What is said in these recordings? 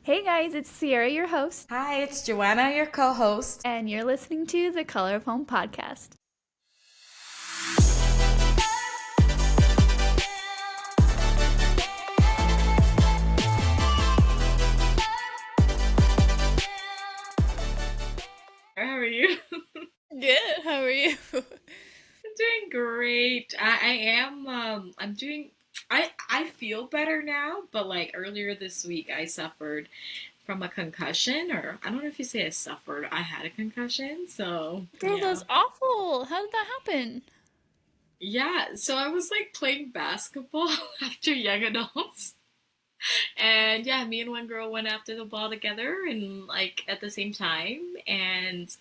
Hey guys, it's Sierra, your host, Hi, it's Joanna, your co-host. and you're listening to the Color of Home podcast. How are you? Good, how are you? I'm doing great. I am I'm doing I feel better now, but like earlier this week I suffered from a concussion, or I don't know if you say I suffered. I had a concussion, so Girl, yeah. that's awful. How did that happen? Yeah, so I was like playing basketball after young adults. And yeah, me and one girl went after the ball together and like at the same time, and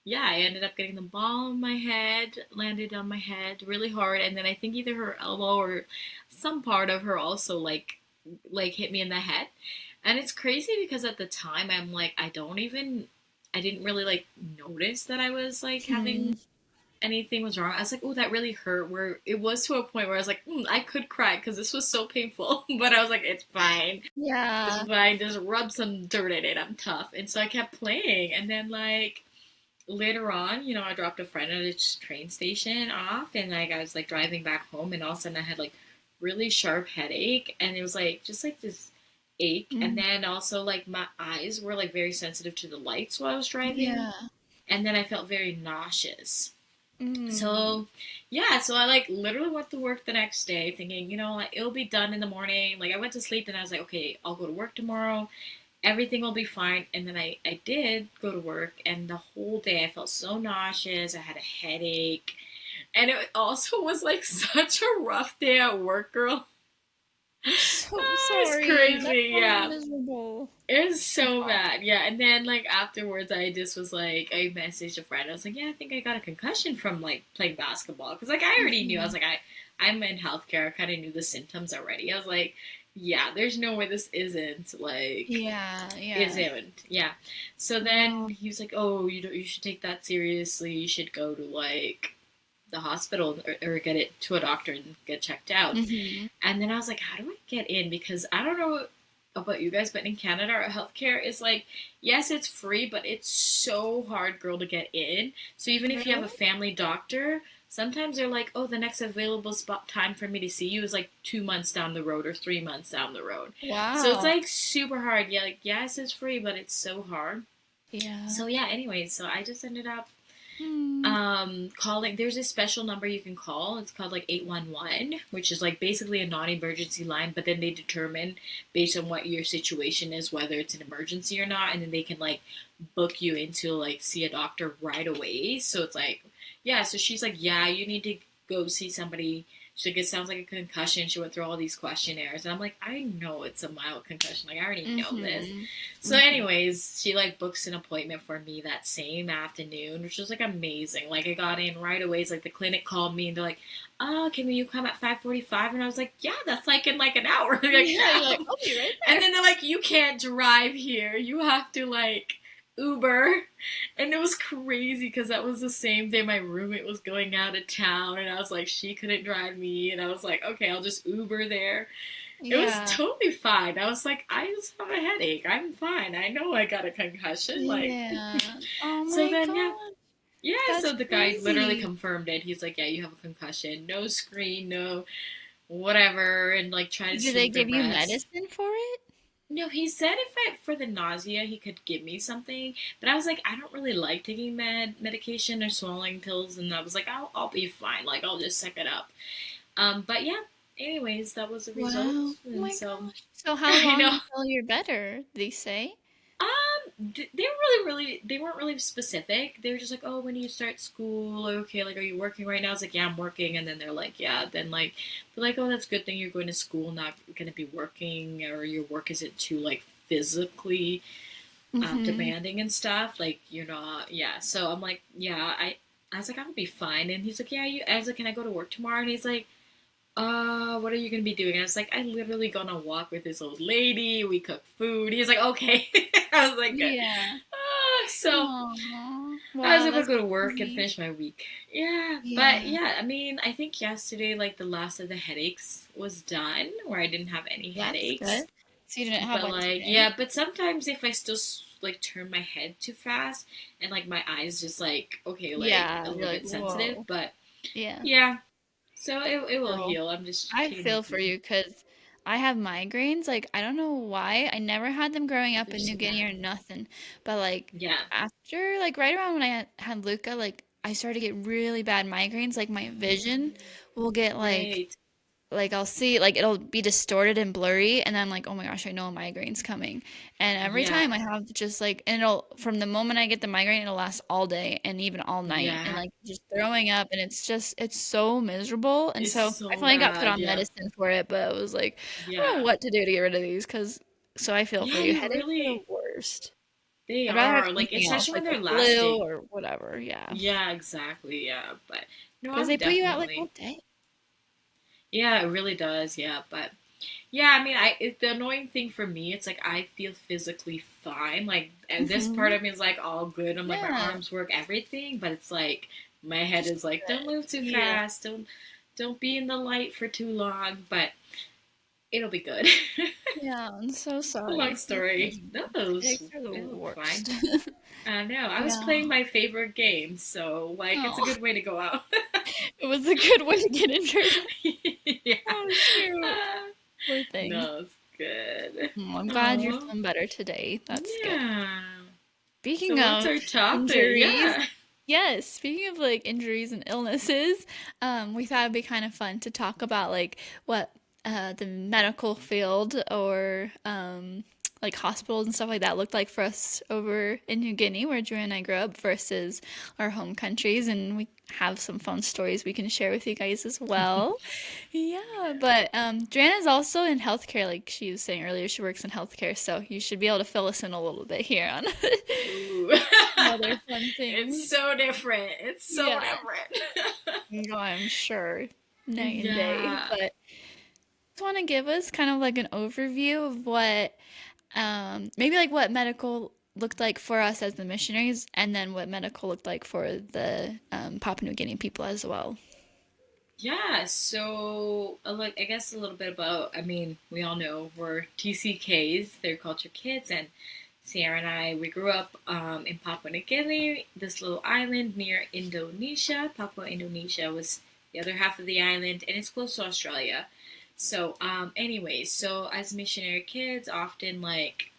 yeah, I ended up getting the ball on my head, landed on my head really hard, and then I think either her elbow or some part of her also like hit me in the head. And it's crazy because at the time I didn't really like notice that I was like Hmm. having anything was wrong. I was like, oh, that really hurt. Where it was to a point where I was like, I could cry because this was so painful. But I was like, it's fine. It's Yeah. fine. Just rub some dirt in it. I'm tough. And so I kept playing. And then like later on, I dropped a friend at a train station off, and like I was like driving back home, and all of a sudden I had like really sharp headache, and it was like just like this ache, and Mm. then also like my eyes were like very sensitive to the lights while I was driving, Yeah. and then I felt very nauseous. Mm. So yeah, so I like literally went to work the next day thinking, like it'll be done in the morning. Like I went to sleep and I was like, okay, I'll go to work tomorrow, everything will be fine. And then I did go to work, and the whole day I felt so nauseous. I had a headache. And it also was like such a rough day at work, girl. I'm so It's sorry. That crazy, sounds yeah. miserable. It was That's so bad, awful. yeah. And then like afterwards, I just was like, I messaged a friend. I was like, yeah, I think I got a concussion from like playing basketball, because like I already knew. I Hmm. was like, I'm in healthcare. I kind of knew the symptoms already. I was like, yeah, there's no way this isn't like Yeah, yeah. isn't. Yeah. So then Wow. he was like, "Oh, you should take that seriously. You should go to like the hospital, or get it to a doctor and get checked out." Hmm. And then I was like, "How do I get in?" Because I don't know about you guys, but in Canada, our healthcare is like, yes, it's free, but it's so hard, girl, to get in. So even if you have a Really? family doctor, sometimes they're like, "Oh, the next available spot time for me to see you is like 2 months down the road or 3 months down the road." So it's Wow. like super hard. Yeah, like yes, it's free, but it's so hard. Yeah. So yeah, anyways, so I just ended up Hmm. calling. There's a special number you can call. It's called like 811, which is like basically a non-emergency line, but then they determine based on what your situation is whether it's an emergency or not, and then they can like book you into like see a doctor right away. So it's like, yeah, so she's like, yeah, you need to go see somebody. She's like, it sounds like a concussion. She went through all these questionnaires, and I'm like, I know it's a mild concussion, like I already know this. Hmm. So, Hmm. anyways, she like books an appointment for me that same afternoon, which was like amazing. Like I got in right away. It's like the clinic called me and they're like, "Oh, can you come at 5:45?" And I was like, "Yeah, that's like in like an hour." They're like, Yeah, "Yeah." you're like, I'll be right And there. then they're like, "You can't drive here. You have to like Uber." And it was crazy because that was the same day my roommate was going out of town, and I was like, she couldn't drive me, and I was like, okay, I'll just Uber there. It was Yeah. totally fine. I was like, I just have a headache. I'm fine. I know I got a concussion. Like, Yeah. Oh so my then, yeah. God. Yeah, That's so the guy literally crazy. confirmed it. He's like, yeah, you have a concussion. No screen, no whatever. And like, try to Do they sleep give and you rest. medicine for it? No, he said if for the nausea, he could give me something. But I was like, I don't really like taking medication or swallowing pills. And I was like, I'll be fine. Like, I'll just suck it up. But yeah, anyways, that was the result. Wow. Oh And my so, gosh. So how I long know. until you're better, they say? They were they weren't really specific. They were just like, oh, when do you start school? Okay, like, are you working right now? I was like, yeah, I'm working. And then they're like, yeah. Then like, they're like, oh, that's a good thing you're going to school, not going to be working, or your work isn't too like physically Mm-hmm. demanding and stuff. Like you're not, yeah. So I'm like, yeah, I was like, I'll be fine. And he's like, yeah, you. I was like, can I go to work tomorrow? And he's like, what are you gonna be doing? And I was like, I literally gonna walk with this old lady. We cook food. He's like, okay. I was like, good. Yeah. So Aww. I was Wow, able to that's go to work and sweet. finish my week. Yeah, but Yeah. yeah, I mean, I think yesterday, like the last of the headaches was done, where I didn't have any That's headaches. good. So you didn't have But one like, today? yeah, but sometimes if I still like turn my head too fast and like my eyes just like okay, like a Yeah, you're little like, bit sensitive, whoa. but Yeah. yeah, so it will Girl, heal. I'm just I taking it feel for easy. you because I have migraines. Like, I don't know why. I never had them growing Oh, up they're in New so Guinea bad. or nothing. But like Yeah, after, like right around when I had Luca, like I started to get really bad migraines. Like my vision will get right. like I'll see like it'll be distorted and blurry and I'm like, "Oh my gosh, I know a migraine's coming." And every Yeah, time I have just like and it'll from the moment I get the migraine, it'll last all day and even all night and yeah. like just throwing up and it's so miserable. And It's so I so finally got put bad. on Yeah, medicine for it, but it was like, I don't know yeah, what to do to get rid of these because so I feel for yeah. you. You Headaches are the really worst. they I'd rather have are like, something else especially when like a they're flu lasting. or whatever, yeah. Yeah, exactly. Yeah, but no, Because I'm they put you out like all definitely. day. Yeah, it really does. Yeah, but yeah, I mean, the annoying thing for me, it's like I feel physically fine. Like, and this part Hmm. of me is like all good. I'm like my Yeah, arms work, everything, but it's like my head just is like, don't move too yeah. fast, don't be in the light for too long. But it'll be good. Yeah, I'm so A long sorry. That's story. No, miserable. it was Headaches are the it'll be fine. worst. I know. I was Yeah. playing my favorite game, so like it's a Oh, good way to go out. it was a good way to get injured. Yeah. Oh, shoot. Poor thing. No, it's good. Oh, I'm glad you're Oh, feeling better today. That's good. yeah. Speaking So what's of our topic? injuries, Yeah. yes, speaking of like injuries and illnesses, we thought it'd be kind of fun to talk about like what the medical field or like hospitals and stuff like that looked like for us over in New Guinea, where Joanna and I grew up, versus our home countries, and we have some fun stories we can share with you guys as well. Yeah, Yeah. but Joanna's also in healthcare, like she was saying earlier. She works in healthcare, so you should be able to fill us in a little bit here on Ooh. some other fun It's things. so different. It's so Yeah, different. no, I'm sure, night and day. Yeah. But just want to give us kind of like an overview of what, maybe like what medical looked like for us as the missionaries, and then what medical looked like for the Papua New Guinea people as well. Yeah, so like I guess a little bit about I mean, we all know we're TCKs, they're culture kids, and Sierra and I we grew up in Papua New Guinea, this little island near Indonesia. Papua Indonesia was the other half of the island and it's close to Australia. So anyways, so as missionary kids, often like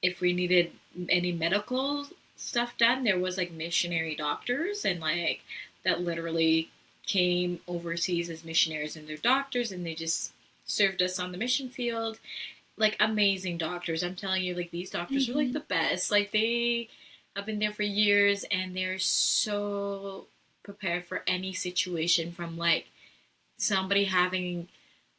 if we needed any medical stuff done, there was like missionary doctors and like that literally came overseas as missionaries and they're doctors and they just served us on the mission field. Like amazing doctors. I'm telling you, like these doctors are like Hmm. the best. Like they have been there for years and they're so prepared for any situation from like somebody having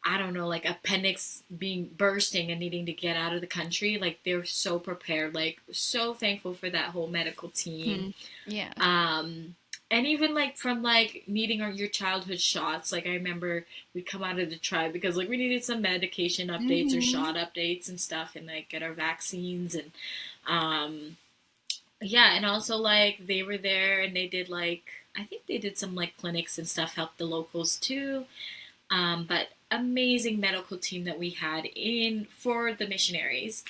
I don't know, like appendix being bursting and needing to get out of the country. Like they're so prepared. Like so thankful for that whole medical team. Hmm. Yeah. Um, and even like from like needing your childhood shots. Like I remember we'd come out of the tribe because like we needed some medication updates or Hmm. shot updates and stuff, and like get our vaccines and um, yeah, and also like they were there and they did like I think they did some like clinics and stuff, helped the locals too. But amazing medical team that we had in for the missionaries.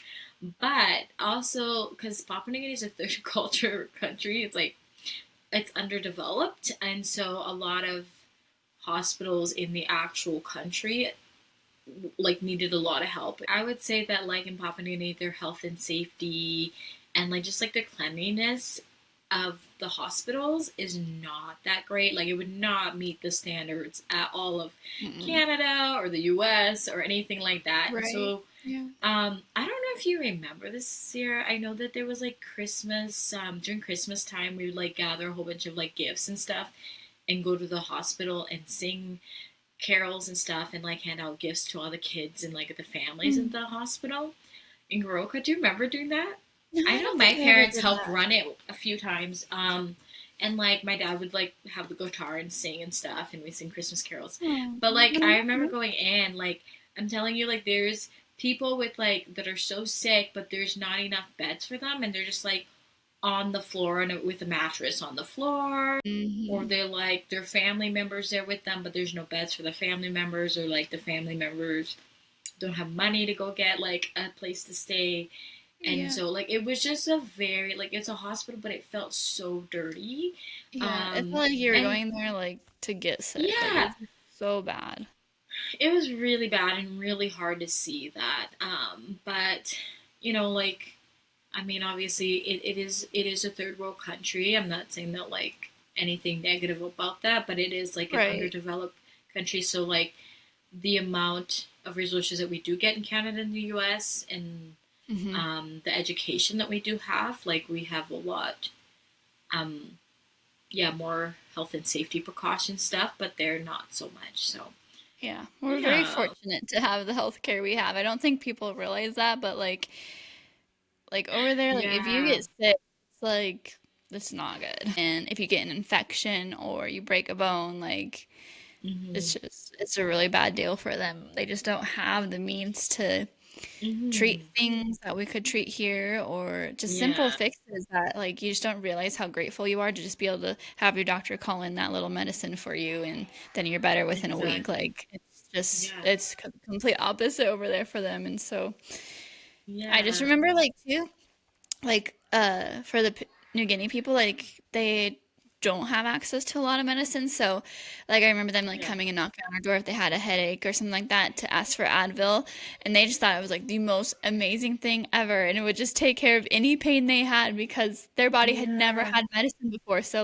But also because Papua New Guinea is a third culture country, it's like it's underdeveloped, and so a lot of hospitals in the actual country like needed a lot of help. I would say that like in Papua New Guinea, their health and safety and like just like the cleanliness of the hospitals is not that great. Like it would not meet the standards at all of Mm-mm. Canada or the US or anything like that. And Right. so Yeah. I don't know if you remember this year. I know that there was like Christmas, during Christmas time we would like gather a whole bunch of like gifts and stuff and go to the hospital and sing carols and stuff and like hand out gifts to all the kids and like the families in Mm. the hospital in Goroka. Do you remember doing that? No, I I know don't my think I ever parents did helped that. run it a few times. And like my dad would like have the guitar and sing and stuff and we sing Christmas carols. Oh, But like I remember okay. going in, like I'm telling you, like there's people with like that are so sick but there's not enough beds for them and they're just like on the floor and with a mattress on the floor or Hmm. they're like their family members there with them but there's no beds for the family members or like the family members don't have money to go get like a place to stay. And Yeah. so like it was just a very like it's a hospital, but it felt so dirty. Yeah. It felt um like you were and going there like to get sick. Like it yeah, was so bad. it was really bad and really hard to see that. But like, I mean, obviously it is a third world country. I'm not saying that like anything negative about that, but it is like an Right. underdeveloped country. So like the amount of resources that we do get in Canada and the US, and Hmm. the education that we do have, like we have a lot, um, yeah, more health and safety precaution stuff, but they're not so much. So Yeah. We're very yeah, fortunate to have the healthcare we have. I don't think people realize that, but like over there, like if you yeah, get sick, it's like it's not good. And if you get an infection or you break a bone, like hmm, it's a really bad deal for them. They just don't have the means to treat hmm, things that we could treat here or just simple yeah, fixes that like you just don't realize how grateful you are to just be able to have your doctor call in that little medicine for you and then you're better within a week. exactly, Like it's just yeah, it's complete opposite over there for them. And so I just yeah, remember like too like for the New Guinea people like they don't have access to a lot of medicine, so like I remember them like yeah, coming and knocking on our door if they had a headache or something like that to ask for Advil, and they just thought it was like the most amazing thing ever, and it would just take care of any pain they had because their body had never yeah, had medicine before. So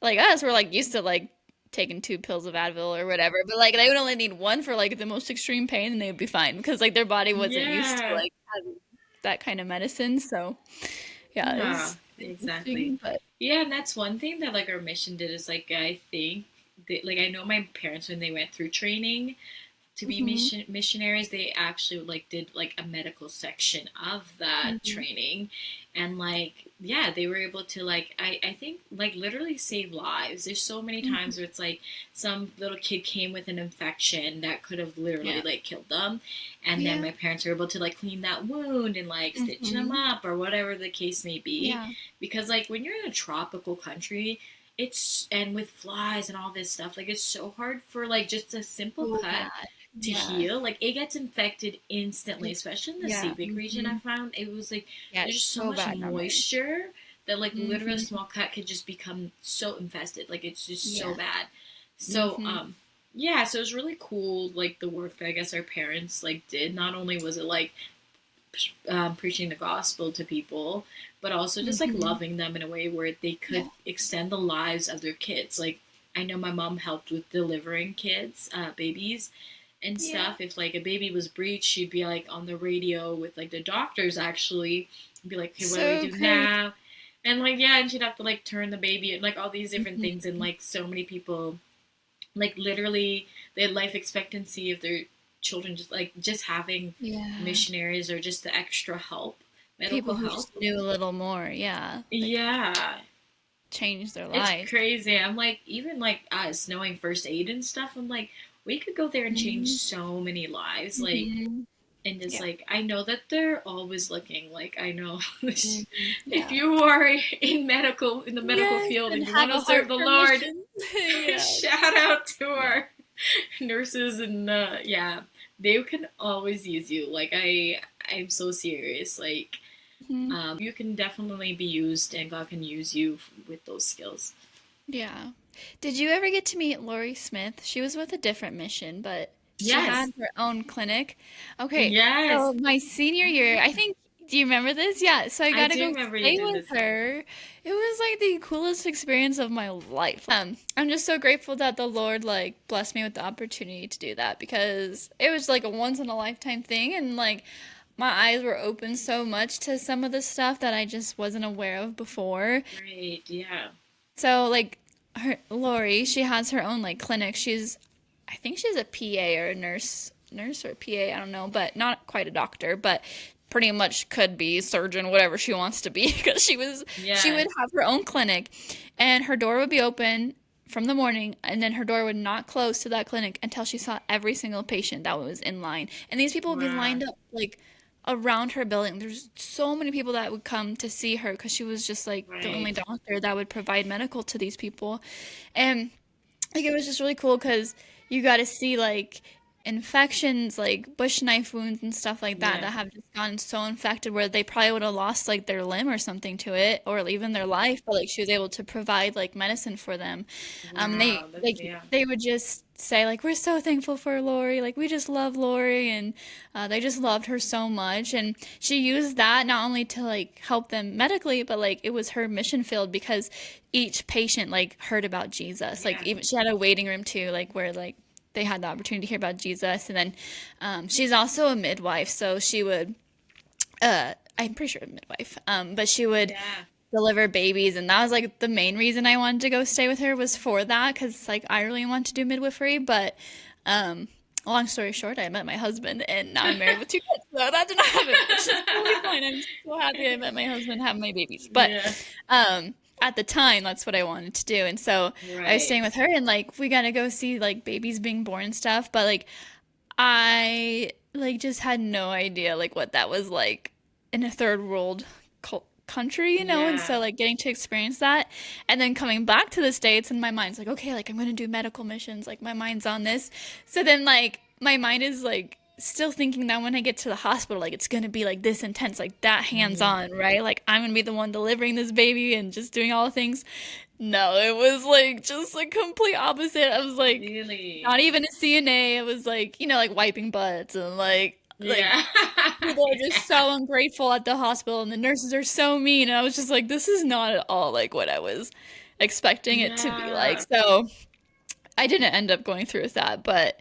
like us, we're like used to like taking 2 pills of Advil or whatever, but like they would only need one for like the most extreme pain and they would be fine because like their body wasn't used to yeah, like having that kind of medicine. So yeah, yeah, it's exactly. interesting, but Yeah, and that's one thing that like our mission did is like I think like I know my parents when they went through training to be hmm missionaries, they actually like did like a medical section of that hmm training, and like yeah, they were able to like I think like literally save lives. There's so many hmm times where it's like some little kid came with an infection that could have literally yeah, like killed them, and then yeah, my parents were able to like clean that wound and like stitch them hmm up or whatever the case may be, yeah, because like when you're in a tropical country, it's and with flies and all this stuff, like it's so hard for like just a simple so cut bad. to Yeah, heal. Like it gets infected instantly, like especially in the yeah, Civic region. I found it was like yeah, there's it's just so so much bad normally. moisture that like literally a Hmm small cut could just become so infested. Like it's just so Yeah. bad. So hmm yeah, so it was really cool like the work that I guess our parents like did. Not only was it like preaching the gospel to people, but also just like hmm loving them in a way where they Yeah. could extend the lives of their kids. Like I know my mom helped with delivering kids, babies and Yeah. stuff. If like a baby was breached, she'd be like on the radio with like the doctors actually, and be like, "Okay, what do we So do great. now?" And like yeah, and she'd have to like turn the baby and like all these different hmm things. And like so many people, like literally, the life expectancy of their children just having Yeah. missionaries or just the extra help, medical People who help. just knew a little more. Yeah. Like Yeah, changed their it's life. crazy. I'm like, even like us knowing first aid and stuff, I'm like, we could go there and change hmm so many lives. Like, hmm and just Yeah. like, I know that they're always looking. Like, I know if Yeah. you are in the medical Yes, field and and you have want to a serve heart the for Lord, missions. Yeah. shout out to Yeah. our nurses and yeah, they can always use you. Like, I'm so serious. Like, Mhm. you can definitely be used, and God can use you with those skills. Yeah. Did you ever get to meet Lori Smith? She was with a different mission, but she Yes, had her own clinic. Okay, yes, so my senior year, I think, do you remember this? Yeah, so I I got to do go remember you stay did with this. her. It was like the coolest experience of my life. I'm just so grateful that the Lord like blessed me with the opportunity to do that because it was like a once in a lifetime thing and like my eyes were open so much to some of the stuff that I just wasn't aware of before. Great, yeah, So like her Lori, she has her own like clinic. I think she's a PA or a nurse or PA, I don't know, but not quite a doctor, but pretty much could be surgeon, whatever she wants to be because she yeah, would have her own clinic and her door would be open from the morning and then her door would not close to that clinic until she saw every single patient that was in line. And these people would be wow, lined up like around her building. There's so many people that would come to see her because she was just like the only right, doctor that would provide medical to these people. And like it was just really cool because you got to see like infections like bush knife wounds and stuff like that Yeah. that have just gotten so infected where they probably would have lost like their limb or something to it or even their life, but like she was able to provide like medicine for them. They Wow. like That's yeah. they would just say like we're so thankful for Lori, like we just love Lori, and they just loved her so much, and she used that not only to like help them medically, but like it was her mission field because each patient like heard about Jesus. Like Yeah. even she had a waiting room too, like where like they had the opportunity to hear about Jesus. And then she's also a midwife, so she would, I'm pretty sure a midwife, but she would Yeah. deliver babies, and that was like the main reason I wanted to go stay with her was for that, because like I really want to do midwifery, but um, long story short, I met my husband, and now I'm married with two kids, so that did not happen, which is totally fine. I'm so happy I met my husband, have my babies, but Yeah. at the time, that's what I wanted to do, and so I was Right. staying with her, and like we got to go see like babies being born and stuff, but like I like just had no idea like what that was like in a third world country, and Yeah. so like getting to experience that and then coming back to the States and my mind's like, okay, like I'm gonna do medical missions, like my mind's on this. So then like my mind is like still thinking that when I get to the hospital, like it's gonna be like this intense, like that hands Hmm. on, right? Like I'm gonna be the one delivering this baby and just doing all the things. No, it was like just like complete opposite. I was like Really. not even a CNA. It was like, like wiping butts and like Yeah. people are Yeah. just so ungrateful at the hospital and the nurses are so mean. And I was just like, this is not at all like what I was expecting it to be like. Yeah. So I didn't end up going through with that, but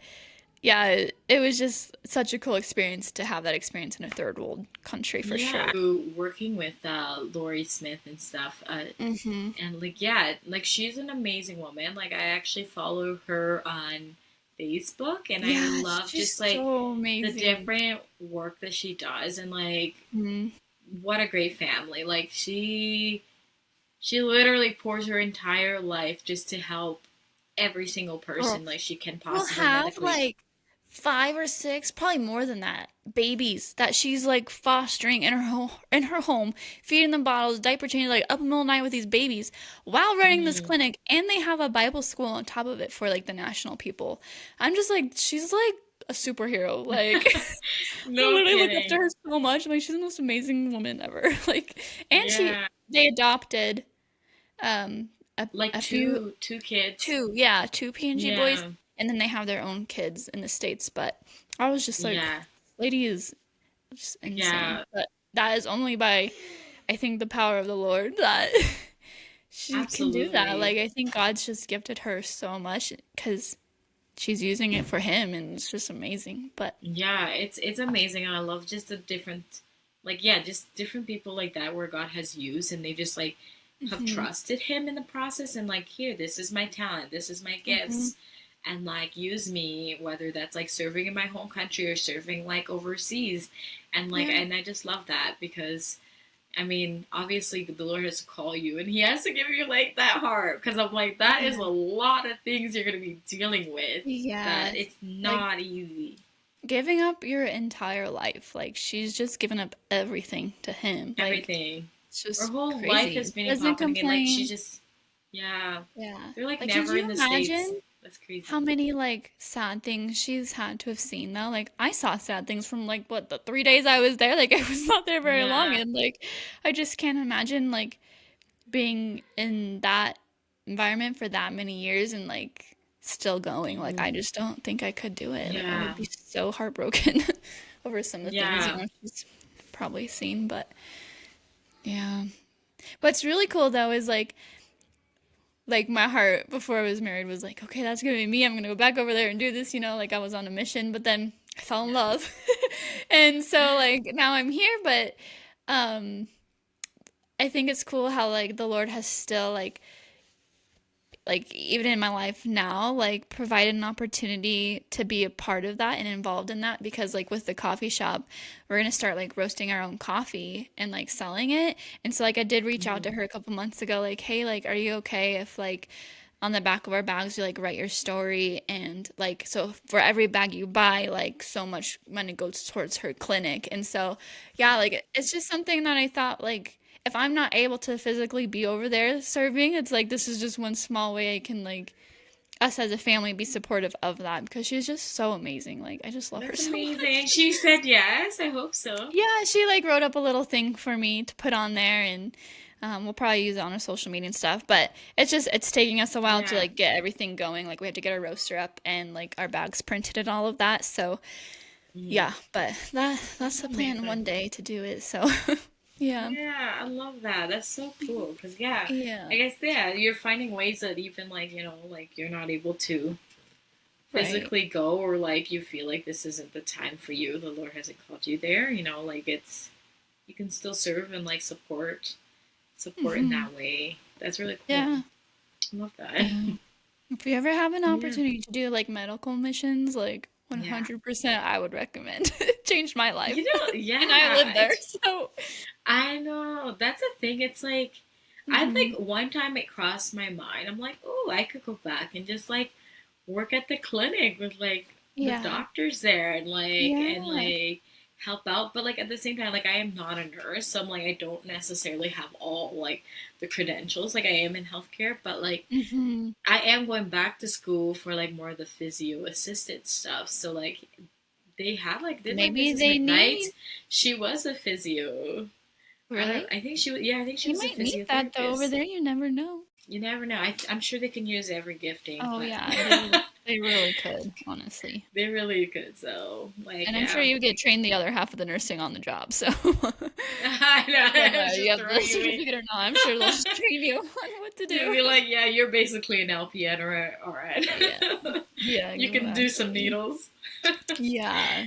yeah, it was just such a cool experience to have that experience in a third world country for Yeah. sure. Working with Lori Smith and stuff. Hmm. And like yeah, like she's an amazing woman. Like I actually follow her on Facebook and I Yeah, love she's just like so the amazing. different work that she does and like Mhm. what a great family. Like she literally pours her entire life just to help every single Girl, person like she can we'll possibly have medically. like five or six, probably more than that, babies that she's like fostering in her home, feeding them bottles, diaper changing, like up in the middle of the night with these babies while running this Mm. clinic, and they have a Bible school on top of it for like the national people. I'm just like, she's like a superhero. Like I No literally look up to kidding. her so much. I'm like, she's the most amazing woman ever. Like, and Yeah. they adopted um Like a few two kids. two, yeah, two PNG boys, Yeah. and then they have their own kids in the States. But I was just like, Yeah. lady is just insane. Yeah. But that is only by, I think, the power of the Lord that she can do that. Absolutely. Like, I think God's just gifted her so much because she's using it for him, and it's just amazing. But Yeah, it's amazing and I love just the different like yeah, just different people like that where God has used and they just like have mhm, trusted him in the process and like here, this is my talent, this is my mhm, gifts and like use me whether that's like serving in my home country or serving like overseas and like yeah, and I just love that because I mean, obviously the Lord has to call you and he has to give you like that heart because I'm like that is a yeah, lot of things you're going to be dealing with yeah. that it's Like not easy. giving up your entire life. Like she's just given up everything to him. Like Everything. it's Her just whole life has crazy. been Doesn't happening and like she complain. just yeah. Yeah. They're like Like, could never in you the States. imagine That's how crazy. many like sad things she's had to have seen though? Like, I saw sad things from like what the 3 days I was there. Like, I was not there very long, Yeah. and like, I just can't imagine like being in that environment for that many years and like still going. Like, I Hmm. just don't think I could do it. Like, I would Yeah. be so heartbroken over some of the things Yeah. she's probably seen. But yeah. What's really cool though is like my heart before I was married was like, okay, that's gonna be me. I'm gonna go back over there and do this, like I was on a mission, but then I fell in Yeah. love. And so like now I'm here, but um I think it's cool how like the Lord has still like even in my life now like provided an opportunity to be a part of that and involved in that, because like with the coffee shop we're going to start like roasting our own coffee and like selling it. And so like I did reach out to Hmm. her a couple months ago like, hey, like are you okay if like on the back of our bags you like write your story, and like so for every bag you buy like so much money goes towards her clinic. And so yeah, like it's just something that I thought like if I'm not able to physically be over there serving, it's like this is just one small way I can like us as a family be supportive of that because she's just so amazing. Like, I just love her That's so amazing. much. She said yes. I hope so. Yeah, she like wrote up a little thing for me to put on there, and we'll probably use it on our social media and stuff. But it's taking us a while to Yeah. like get everything going. Like we have to get our roaster up and like our bags printed and all of that. So Mhm. yeah, but that's That's the plan amazing. one day to do it. So yeah, Yeah, I love that. That's so cool. Cause yeah, yeah, I guess yeah, you're finding ways that even like like you're not able to right. physically go, or like you feel like this isn't the time for you. The Lord hasn't called you there. Like it's you can still serve and like support in Hmm. that way. That's really cool. Yeah, I love that. yeah. If you ever have an Yeah. opportunity to do like medical missions, like Yeah. 100% I would recommend. It changed my life. And I live Yeah. there, so I know. That's the thing. It's like I hmm. like one time it crossed my mind. I'm like, oh, I could go back and just like work at the clinic with like the Yeah. doctors there and Yeah. help out. But like at the same time, like I am not a nurse, so I'm like I don't necessarily have all like the credentials. Like I am in healthcare, but like Hmm. I am going back to school for like more of the physio assistant stuff. So like they had like did like Maybe Mrs. they McKnight. need. She was a physio. I don't. Really? I think she was. Yeah, I think she You was a might need that though over physiotherapist. there. You never know. You never know. I'm sure they can use every gifting, Oh but yeah, they really could, honestly. they really could. So like, And I'm sure yeah. you get trained the other half of the nursing on the job. So I whether know. you Just have the throwing you in. certificate or not, I'm sure they'll just train you on what to You'll do. be like, yeah, you're basically an LPN, all right. Yeah. Yeah, You can do some exactly. needles. Yeah.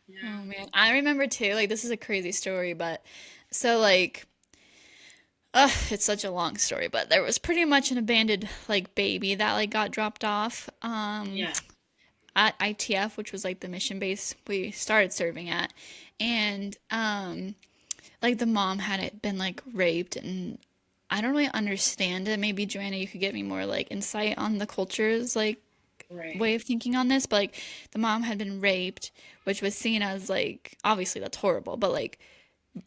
Yeah. Oh man. I remember too, like this is a crazy story, but so like it's such a long story, but there was pretty much an abandoned like baby that like got dropped off Yeah. at ITF, which was like the mission base we started serving at. And like the mom had it been like raped, and I don't really understand it. Maybe Joanna, you could give me more like insight on the culture's like Right. way of thinking on this, but like the mom had been raped, which was seen as like obviously that's horrible, but like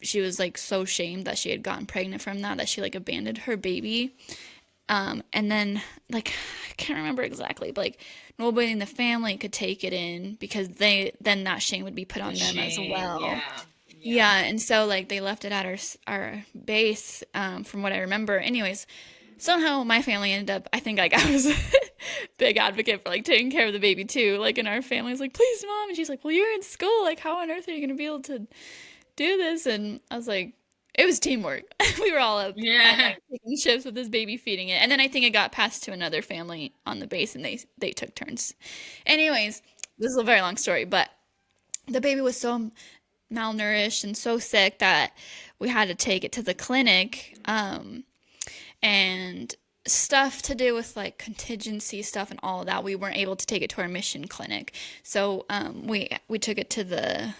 she was like so shamed that she had gotten pregnant from that she like abandoned her baby. And then like I can't remember exactly, but like nobody in the family could take it in because they then that shame would be put The on them as shame. well. Yeah. Yeah. Yeah, and so like they left it at our base, from what I remember. Anyways, somehow my family ended up. I think like I was a big advocate for like taking care of the baby too. Like in our family's like, please, mom, and she's like, well, you're in school. Like, how on earth are you gonna be able to do this? And I was like, it was teamwork. We were all up at Yeah. night taking shifts with this baby, feeding it, and then I think it got passed to another family on the base, and they took turns. Anyways, this is a very long story, but the baby was so malnourished and so sick that we had to take it to the clinic, and stuff to do with like contingency stuff and all of that. We weren't able to take it to our mission clinic, so we took it to the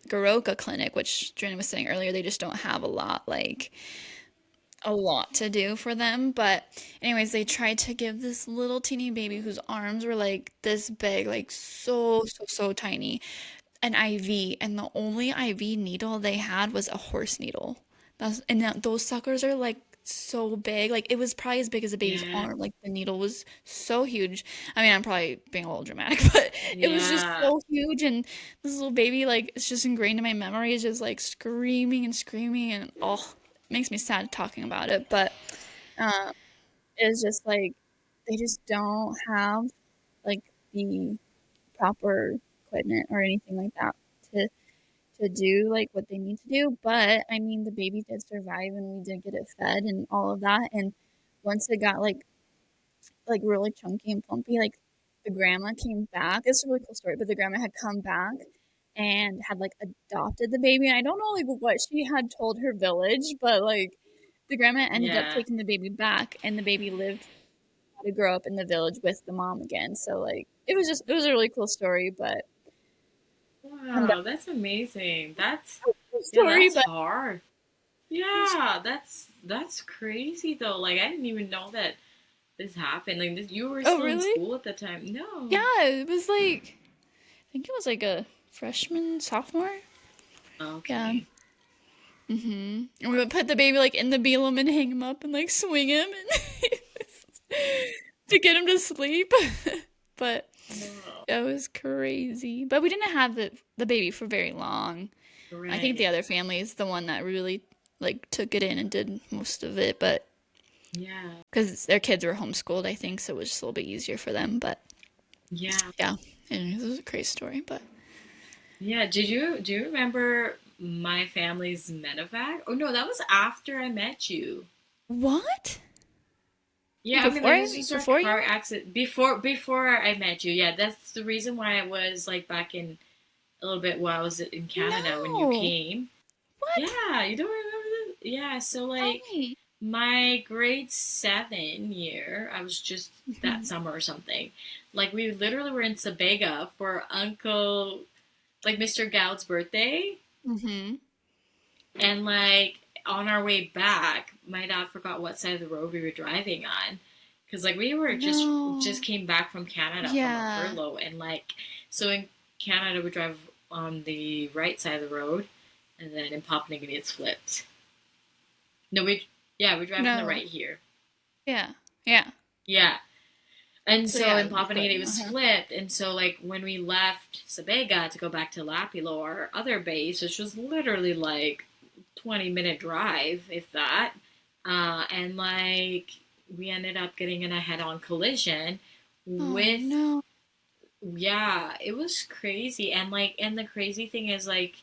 Garoka clinic, which Jenna was saying earlier. They just don't have a lot to do for them. But anyways, they tried to give this little teeny baby whose arms were like this big, like so tiny, an IV, and the only IV needle they had was a horse needle. Those suckers are like so big. Like it was probably as big as a baby's Yeah. arm. Like the needle was so huge. I mean, I'm probably being a little dramatic, but it was just Yeah. so huge. And this little baby, like, it's just ingrained in my memory, is just like screaming and screaming, and oh, it makes me sad talking about it. But um, it's just like they just don't have like the proper equipment or anything like that to do like what they need to do. But I mean, the baby did survive, and we did get it fed and all of that. And once it got like really chunky and plumpy, like the grandma came back. It's a really cool story, but the grandma had come back and had like adopted the baby. And I don't know like what she had told her village, but like the grandma ended up Yeah. taking the baby back, and the baby lived to grow up in the village with the mom again. So like it was a really cool story, but I'm done Wow, that's amazing. with the Yeah, story. that's But hard. Yeah, that's crazy though. Like I didn't even know that this happened. Like you were oh still in really? school at the time. No. Yeah, it was like I think it was like a freshman, sophomore. Yeah. Okay. And we would put the baby like in the Belum and hang him up and like swing him, and to get him to sleep. But No. it was crazy. But we didn't have the baby for very long. I think the Right. other family is the one that really like took it in and did most of it, but Yeah. because their kids were homeschooled, I think, so it was just a little bit easier for them. But Yeah. yeah, and it was a crazy story. But Yeah. Do you remember my family's medevac? Oh no, that was after I met you. what? Yeah, I mean Before like this is our before you car met? accident before I met you. Yeah, that's the reason why I was like back in a little bit while I was in Canada when you No. came. What? Yeah, you don't remember that? Yeah, so Tell like me. my grade 7 year, I was just that Hmm. summer or something. Like we literally were in Sabega for Uncle like Mr. Goud's birthday, Hmm. and like on our way back, my dad forgot what side of the road we were driving on, because like we were just No. came back from Canada from a Yeah. furlough, and like so in Canada we drive on the right side of the road, and then in Papua New Guinea it's flipped. No, we drive on the No. right here. Yeah. Yeah. Yeah. And So so yeah, in Papua New but Guinea it was uh-huh. flipped, and so like when we left Sabega to go back to Lapilo, our other base, which was literally like 20-minute drive, if that, and like we ended up getting in a head-on collision Oh with, no. yeah, it was crazy, and like, and the crazy thing is like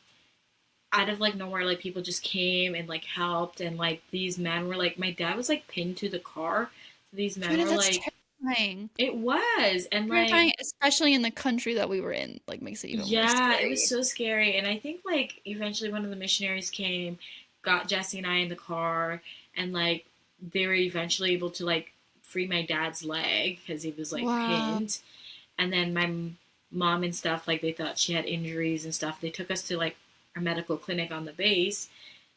out of like nowhere, like people just came and like helped, and like these men were like, my dad was like pinned to the car, so these men Trina, were that's like, terrifying. it was, and like Terrifying, especially in the country that we were in. Like makes it even more yeah, it was scary. so scary. And I think like eventually one of the missionaries came, got Jesse and I in the car, and like they were eventually able to like free my dad's leg because he was like Wow. pinned. And then my mom and stuff, like they thought she had injuries and stuff. They took us to like a medical clinic on the base,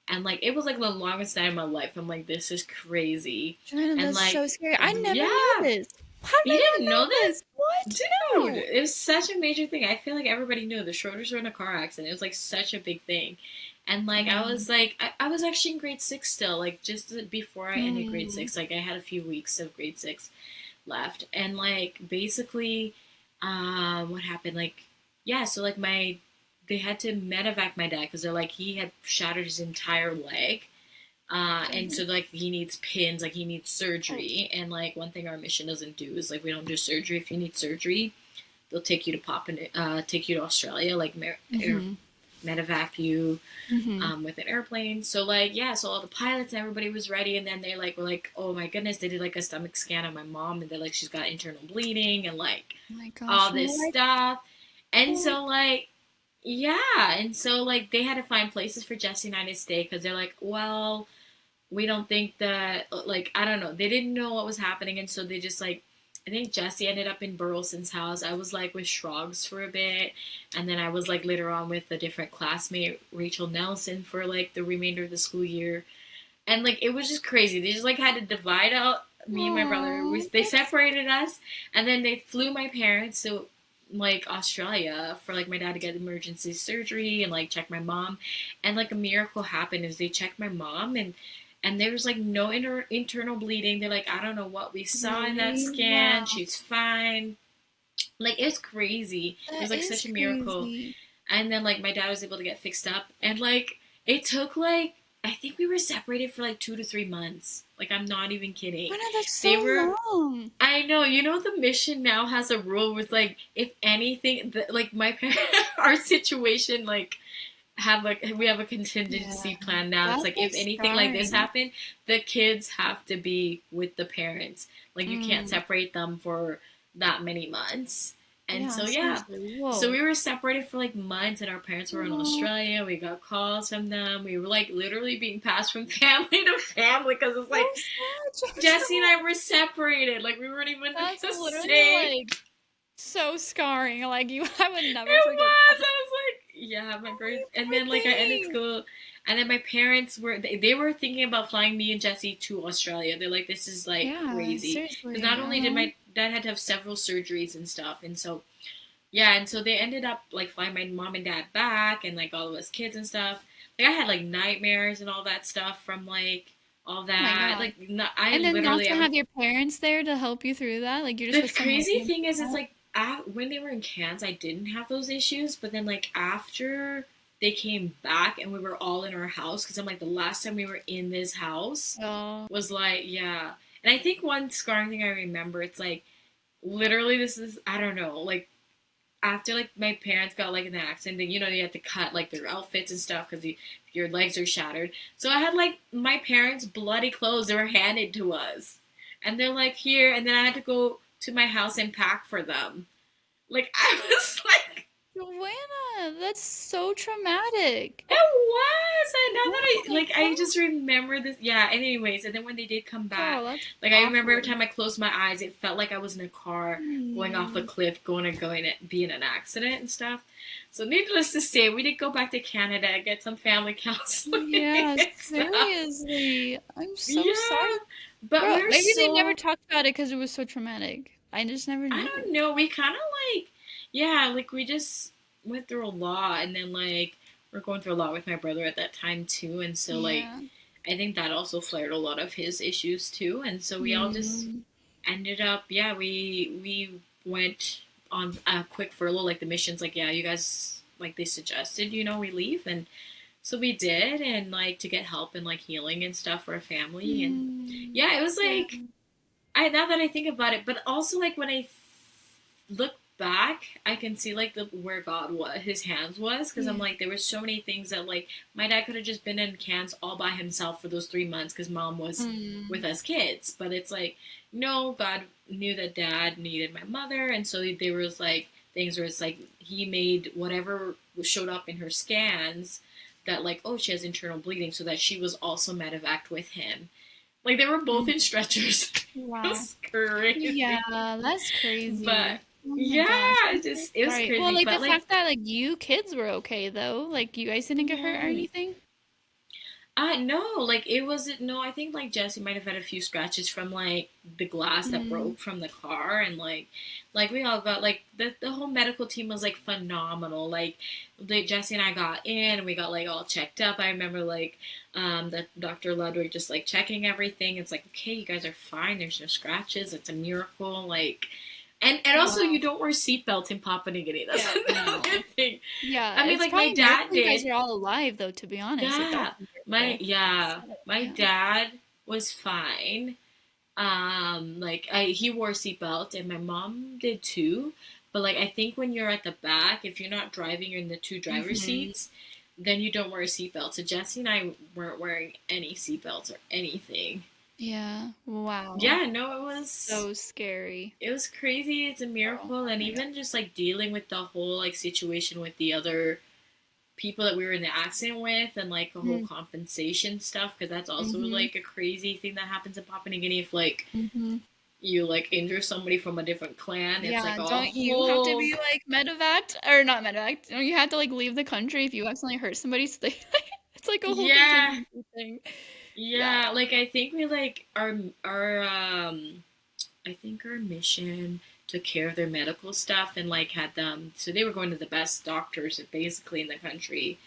and like it was like the longest night of my life. I'm like, this is crazy. Trina, And that's so like, scary. I never knew yeah, this. How did you I didn't know not know this? this? What? Dude, No. it was such a major thing. I feel like everybody knew the Schroeders were in a car accident. It was like such a big thing. And like I Wow. was like I was actually in grade 6 still, like just before I ended grade Hmm. six, like I had a few weeks of grade 6 left. And like basically what happened, like yeah, so like my they had to medevac my dad because they're like he had shattered his entire leg, and so Goodness. like he needs pins, like he needs Oh. surgery, and like one thing our mission doesn't do is like we don't do surgery. If you need surgery, they'll take you to take you to Australia, like Hmm. medevac you, Hmm. with an airplane. So like yeah, so all the pilots and everybody was ready, and then they like were like, oh my goodness, they did like a stomach scan on my mom, and they're like she's got internal bleeding and like Oh my all gosh. this What? stuff, and Holy. so like yeah, and so like they had to find places for Jesse and I to stay because they're like, well, we don't think that like I don't know, they didn't know what was happening, and so they just like I think Jesse ended up in Burleson's house. I was like with Shrugs for a bit, and then I was like later on with a different classmate, Rachel Nelson, for like the remainder of the school year. And like it was just crazy. They just like had to divide out me and my brother. Oh, They that's separated us, and then they flew my parents to like Australia for like my dad to get emergency surgery and like check my mom. And like a miracle happened is they checked my mom, and there was like no internal bleeding. They're like, I don't know what we saw in that really scan. wow. She's fine. Like it's crazy. It was That like such is a miracle. crazy. And then like my dad was able to get fixed up, and like it took like I think we were separated for like 2 to 3 months. Like I'm not even kidding. Rhonda, that's They so were. long. I know. You know the mission now has a rule with like if anything, like my parents, our situation like have like we have a Yeah, contingency plan now. It's that's like like if anything like this scarring. happened, the kids have to be with the parents. Like you can't Mm, separate them for that many months. And yeah, so yeah. seriously. So Whoa. we were separated for like months, and our parents were in Oh, Australia. We got calls from them. We were like literally being passed from family to family because it's so like sad, Jesse and Joshua. I were separated. Like we weren't even That's the literally same. like so scarring. Like you, I would never It forget was. that. I was like, yeah, my Oh, grades. you And poor then like I ended thing. school, and then my parents were they were thinking about flying me and Jesse to Australia. They're like, this is like Yeah, crazy because not seriously. only did my dad had to have several surgeries and stuff, and so yeah, and so they ended up like flying my mom and dad back, and like all of us kids and stuff. Like I had like nightmares and all that stuff from like all Oh my that. God. Like, no, I And then literally, also I was have your parents there to help you through that. Like you're just the with some crazy random thing is, it's people. like when they were in Cairns, I didn't have those issues, but then like after they came back and we were all in our house, because I'm like the last time we were in this house Oh, was like, yeah. And I think one scarring thing I remember, it's like literally this is, I don't know, like after like my parents got like in an accident, then you had to cut like their outfits and stuff because your legs are shattered. So I had like my parents' bloody clothes that were handed to us, and they're like here, and then I had to go to my house and pack for them. Like I was like, Joanna, that's so traumatic. it was, and now that Oh I my like, I God. just remember this. Yeah. And anyways, and then when they did come back, Girl, that's like I remember every awful. time I closed my eyes, it felt like I was in a car going off a Hmm. cliff, going to be in an accident and stuff. So needless to say, we did go back to Canada, get some family counseling Yeah, and stuff. seriously. I'm so sorry. Yeah, but Girl, we're maybe they never so, talked about it because it was so traumatic. I just never I knew. don't know. We kind of like, yeah, like we just went through a lot, and then like we're going through a lot with my brother at that time too, and so like Yeah. I think that also flared a lot of his issues too, and so we all just Mm, ended up, yeah, we went on a quick furlough, like the missions, like yeah, you guys, like they suggested, we leave, and so we did, and like to get help and like healing and stuff for a family, and mm, yeah, it was yeah. like, I now that I think about it, but also like when I look back, I can see like the where God was, His hands was, because I'm Yeah. like there were so many things that like my dad could have just been in Cairns all by himself for those 3 months because mom was with Mm, us kids, but it's like no, God knew that dad needed my mother, and so there was like things where it's like He made whatever showed up in her scans that like, oh, she has internal bleeding, so that she was also medevaced with him. Like they were both mm. in stretchers. It Wow. was Yeah, crazy. that's But crazy. Oh my yeah, gosh, I'm so it was sorry. Well, crazy. like the But like, fact that like you kids were okay though, like you guys didn't get hurt or yeah, anything. no, like it wasn't. No, I think like Jesse might have had a few scratches from like the glass that Mm, broke from the car, and like we all got like the whole medical team was like phenomenal. Like Jesse and I got in, and we got like all checked up. I remember like that Dr. Ludwig just like checking everything. It's like, okay, you guys are fine. There's no scratches. It's a miracle. Like. And also, wow. you don't wear seatbelts in Papua New Guinea. That's Yeah, another no. thing. Yeah, I mean, it's like my probably a miracle dad you guys did. are all alive though, to be honest. Like that's Yeah, a miracle. my Yeah. dad was fine. Like he wore a seatbelt, and my mom did too. But like I think when you're at the back, if you're not driving, you're in the two driver Hmm. seats, then you don't wear a seatbelt. So Jesse and I weren't wearing any seatbelts or anything. Yeah. Wow. Yeah, no, So scary. it was crazy. It's a Oh, miracle, oh and my God. even just like dealing with the whole like situation with the other people that we were in the accident with, and like the whole compensation stuff, because that's also Mm-hmm. like a crazy thing that happens in Papua New Guinea. If like Mm-hmm. you like injure somebody from a different clan, it's like Yeah, a don't you have to whole, be like medevac or not medevac? Don't you have to like leave the country if you accidentally hurt somebody? So they, it's like a whole yeah, contingency thing. Yeah. yeah. Like I think we like our I think our mission took care of their medical stuff, and like had them, so they were going to the best doctors basically in the country,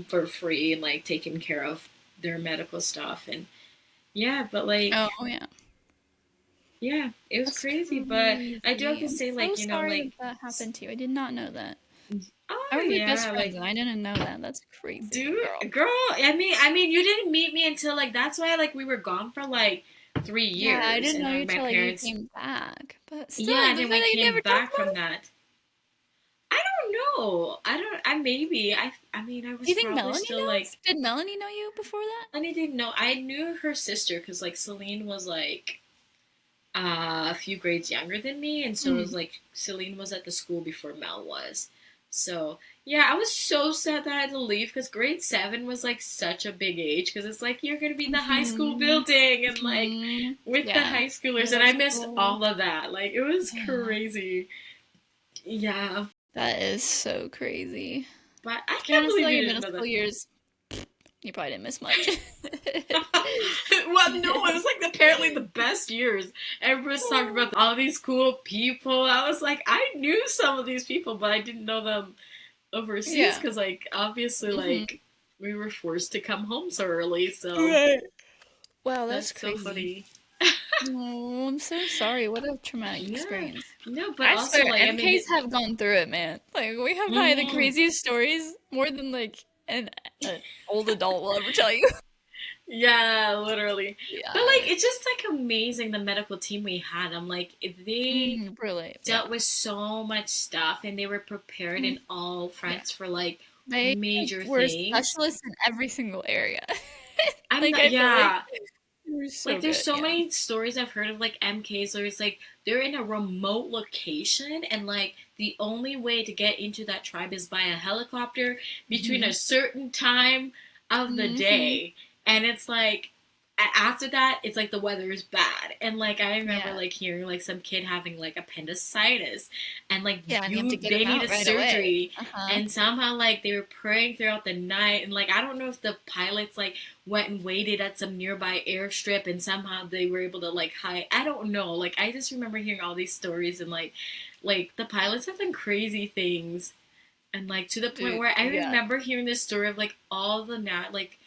for free, and like taking care of their medical stuff, and yeah, but Oh like yeah. yeah, it was That's crazy. But I do have crazy. to I'm say, so like, sorry that like, that happened to you. I did not know that. How oh are we best yeah, friends like, and I didn't know that? That's crazy, dude, girl. girl. I mean, you didn't meet me until like that's why like we were gone for like three Yeah, I years, didn't and know like you my till like you parents, came back. But still, yeah, like and the then fact we that you came never talked back about from it. that. I don't know. I don't. I maybe. I mean, I Do was you think probably Melanie still knows? like. Did Melanie know you before that? I didn't know. I knew her sister because like Celine was like a few grades younger than me, and so it was Mm. like Celine was at the school before Mel was. So yeah, I was so sad that I had to leave because grade 7 was like such a big age, because it's like you're gonna be in the high school Hmm. building and like Hmm. with the Yeah. high schoolers, and Middle I missed school. all of that. Like it was Yeah. crazy. Yeah, That is so crazy. but I To be can't honest, though, believe you your didn't middle know school that. years, you probably didn't miss much. Well, no, it was like apparently the best years. Everyone's talking about all these cool people. I was like, I knew some of these people, but I didn't know them overseas Yeah. because, like, obviously, Hmm. like, we were forced to come home so early. So, Right. Wow, that's That's so crazy. funny. Oh, I'm so sorry. What a traumatic Yeah. experience. No, but I also swear, like I mean MKs have gone through it, man. Like, we have probably the mhm. craziest stories, more than like an old adult will ever tell you. Yeah, literally. But like Yeah. it's just like amazing the medical team we had. I'm like if they Really, yeah. dealt with so much stuff and they were prepared Mhm. in all Yeah. fronts for like They like, major were things. specialists in every single area. I'm Like, not, I felt like yeah. they were Like so there's good. so Yeah. many stories I've heard of like MKs where it's like they're in a remote location and like the only way to get into that tribe is by a helicopter between Hmm. a certain time of the Hmm. day. And it's like after that it's like the weather is bad and like I remember Yeah. like hearing like some kid having like appendicitis and like Yeah, and you have to you get they them need out a right away. surgery Uh-huh. and somehow like they were praying throughout the night and like I don't know if the pilots like went and waited at some nearby airstrip and somehow they were able to like hide. I don't know. Like I just remember hearing all these stories and like the pilots have done crazy things and like to the point Dude, where I yeah. remember hearing this story of like all the nat like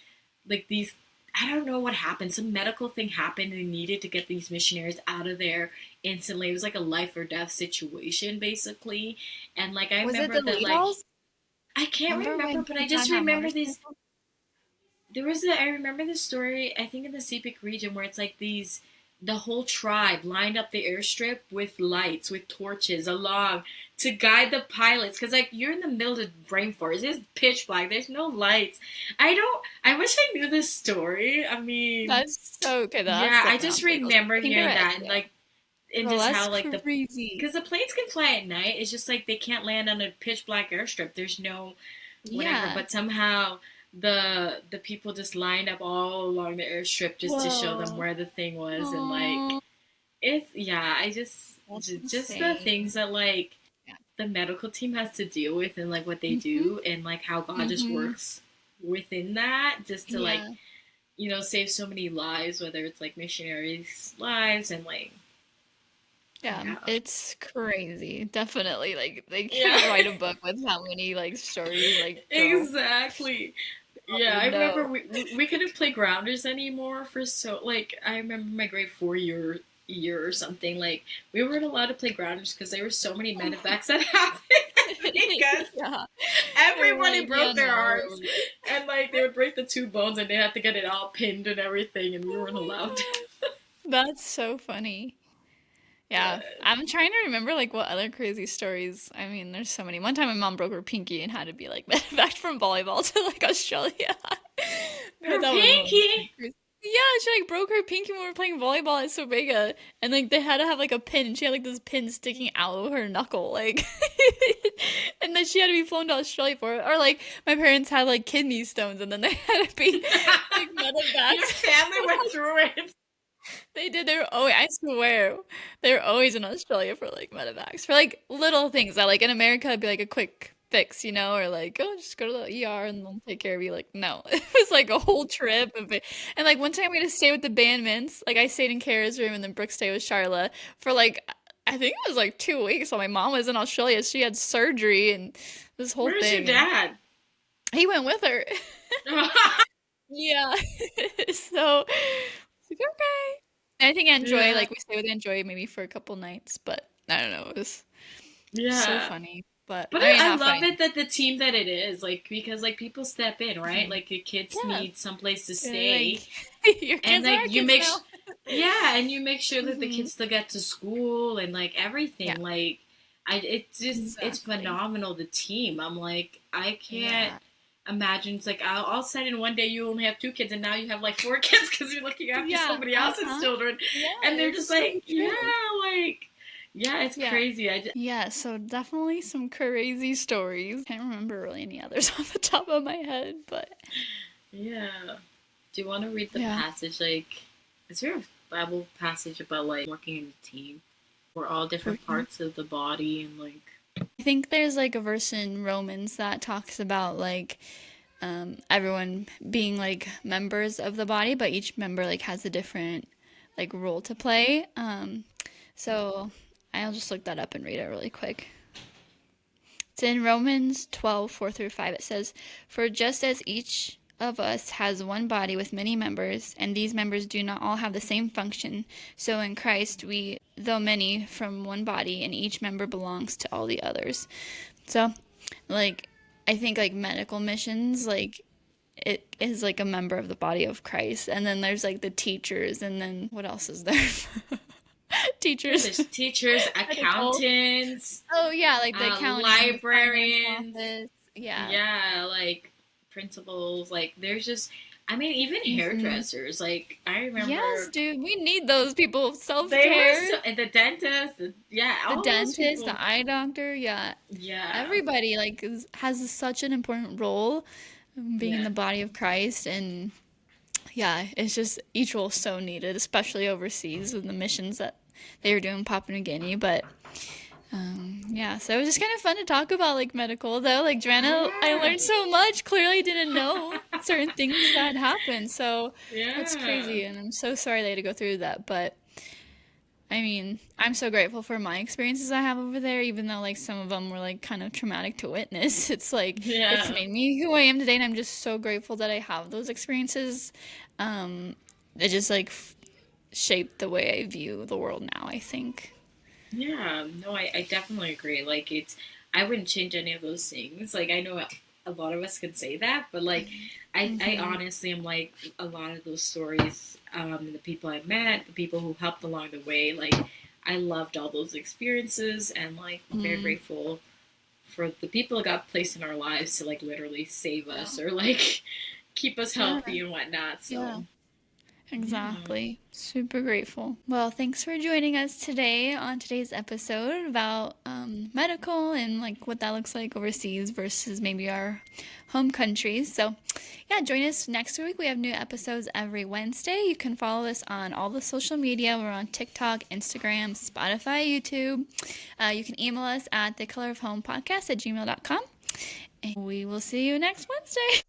these I don't know what happened. Some medical thing happened and they needed to get these missionaries out of there instantly. It was like a life or death situation basically. And like I Was it remember the that like Leadalls? I can't Remember remember, when but my I dad just had remember these motorcycle? there was a I remember the story I think in the Sepik region where it's like these the whole tribe lined up the airstrip with lights with torches along to guide the pilots because like you're in the middle of the rainforest, it's pitch black, there's no lights. I wish I knew this story. I mean, That's so okay. That's yeah, I definitely just on Leadalls. remember I think you're hearing right. that and Yeah. like and Well, just that's how like the crazy. because the planes can fly at night. It's just like they can't land on a pitch black airstrip. There's no whatever, Yeah. but somehow the people just lined up all along the airstrip just to show them Whoa. where the thing was and like Oh, it's yeah, I that's just the things insane. that like Yeah. the medical team has to deal with and like what they Mhm. do and like how God just Mhm. works within that just to like Yeah. save so many lives, whether it's like missionaries lives and like Yeah. yeah. It's crazy. Definitely. Like they Yeah. could write a book with how many like stories like go Exactly. out the Yeah, I remember window. we couldn't play grounders anymore for so like I remember my grade 4 year or something like we weren't allowed to play grounders because there were so many medevacs that happened because Yeah. They're everybody like, yeah, broke their no, arms and like they would break the two bones and they had to get it all pinned and everything and we oh weren't my allowed to. gosh. That's so funny. Yeah, Yeah. I'm trying to remember like what other crazy stories. I mean, there's so many. One time my mom broke her pinky and had to be like back from volleyball to like Australia. But Her that was one. pinky. Yeah, she like broke her pinky when we were playing volleyball at Sobega, and like they had to have like a pin, and she had like this pin sticking out of her knuckle, like, and then she had to be flown to Australia for it. Or like my parents had like kidney stones, and then they had to be like Your medevacs. family went through it. They did. They were always, I swear, they were always in Australia for like medevacs for like little things that like in America it'd be like a quick fix, or like oh just go to the ER and they'll take care of you. Like no, it was like a whole trip and like one time we had to stay with the bandmans. Like I stayed in Kara's room and then Brooke stayed with Charla for like I think it was like 2 weeks while my mom was in Australia. She had surgery and this whole Where's your thing and dad? he went with her. Yeah. So it's like, okay. And I think Enjoy, Yeah. like we stayed with Enjoy maybe for a couple nights, but I don't know, it was so Yeah. funny. But But I mean I not love funny. it that the team that it is, like, because, like, people step in, right? Mhm. Like, your kids Yeah. need someplace to They're like stay. your And, kids are like, our you kids make, now. yeah, and you make sure that the Hmm. kids still get to school and, like, Yeah, everything. Like, it's exactly. phenomenal, the team. I'm like, I can't Yeah. imagine. It's like, all of a sudden, one day you only have two kids, and now you have, like, four kids because you're looking after Yeah. somebody else's Uh-huh. children. Yeah, And they're just it's so like, yeah, true. like, yeah, it's Yeah. crazy. Yeah, so definitely some crazy stories. Can't remember really any others off the top of my head, but yeah. Do you want to read the yeah. passage? Like, is there a Bible passage about like working in a team? We're all different Working. parts of the body, and like, I think there's like a verse in Romans that talks about like everyone being like members of the body, but each member like has a different like role to play. So I'll just look that up and read it really quick. It's in Romans 12:4 through 5. It says, "For just as each of us has one body with many members, and these members do not all have the same function. So in Christ, we, though many, from one body, and each member belongs to all the others. So, like, I think like medical missions, like it is like a member of the body of Christ. And then there's like the teachers, and then what else is there? Yeah, Teachers, there's teachers, medical. accountants, Oh yeah, like the accounting, the finance librarians, office. Yeah. yeah, like principals. Like there's just, I mean, even Hmm. hairdressers. Like I Yes, remember dude, we need those people. they were Self-care, so, and the dentist, yeah, the all those dentist, people. the eye doctor. Yeah, Yeah, everybody like has such an important role being in yeah, the body of Christ. And yeah, it's just each role is so needed, especially overseas with the missions that they were doing in Papua New Guinea. But yeah, so it was just kind of fun to talk about like medical though. Like Joanna, I yeah, learned so much. Clearly didn't know certain things that happened. So that's yeah, crazy, and I'm so sorry they had to go through that. But I mean, I'm so grateful for my experiences I have over there, even though like some of them were like kind of traumatic to witness. It's like it's yeah. made me who I am today, and I'm just so grateful that I have those experiences. Um, it just like shaped the way I view the world now, I think. Yeah, no, I definitely agree. Like it's, I wouldn't change any of those things. Like I know a lot of us could say that, but like I Mm-hmm. honestly am like a lot of those stories, the people I met, the people who helped along the way, like I loved all those experiences and like I'm very Mm. grateful for the people that got placed in our lives to like literally save Yeah. us or like keep us Yeah. healthy and whatnot. Yeah. So yeah. Exactly. Super grateful. Well, thanks for joining us today on today's episode about medical and like what that looks like overseas versus maybe our home countries. So, yeah, join us next week. We have new episodes every Wednesday. You can follow us on all the social media. We're on TikTok, Instagram, Spotify, YouTube. You can email us at thecolorofhomepodcast@gmail.com. And we will see you next Wednesday.